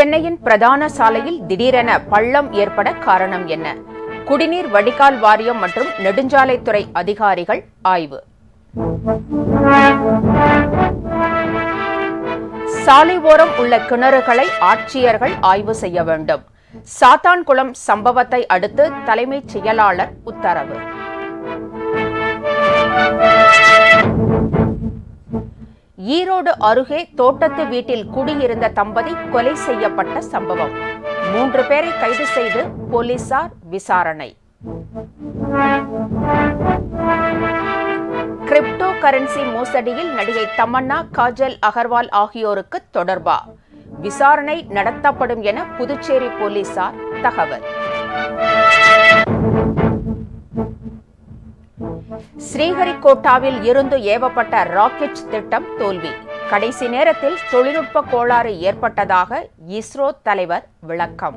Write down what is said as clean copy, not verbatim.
சென்னையின் பிரதான சாலையில் திடீரென பள்ளம் ஏற்பட காரணம் என்ன? குடிநீர் வடிகால் வாரியம் மற்றும் நெடுஞ்சாலைத்துறை அதிகாரிகள் ஆய்வு. சாலை ஓரம் உள்ள கிணறுகளை ஆட்சியர்கள் ஆய்வு செய்ய வேண்டும். சாத்தான்குளம் சம்பவத்தை அடுத்து தலைமைச் செயலாளர் உத்தரவு. ஈரோடு அருகே தோட்டத்து வீட்டில் குடியிருந்த தம்பதி கொலை செய்யப்பட்ட சம்பவம். 3 பேரை கைது செய்து போலீசார் விசாரணை. கிரிப்டோ கரன்சி மோசடியில் நடிகை தமன்னா, காஜல் அகர்வால் ஆகியோருக்கு தொடர்பா? விசாரணை நடத்தப்படும் என புதுச்சேரி போலீசார் தகவல். ஸ்ரீஹரிகோட்டாவில் இருந்து ஏவப்பட்ட ராக்கெட் திட்டம் தோல்வி. கடைசி நேரத்தில் தொழில்நுட்ப கோளாறு ஏற்பட்டதாக இஸ்ரோ தலைவர் விளக்கம்.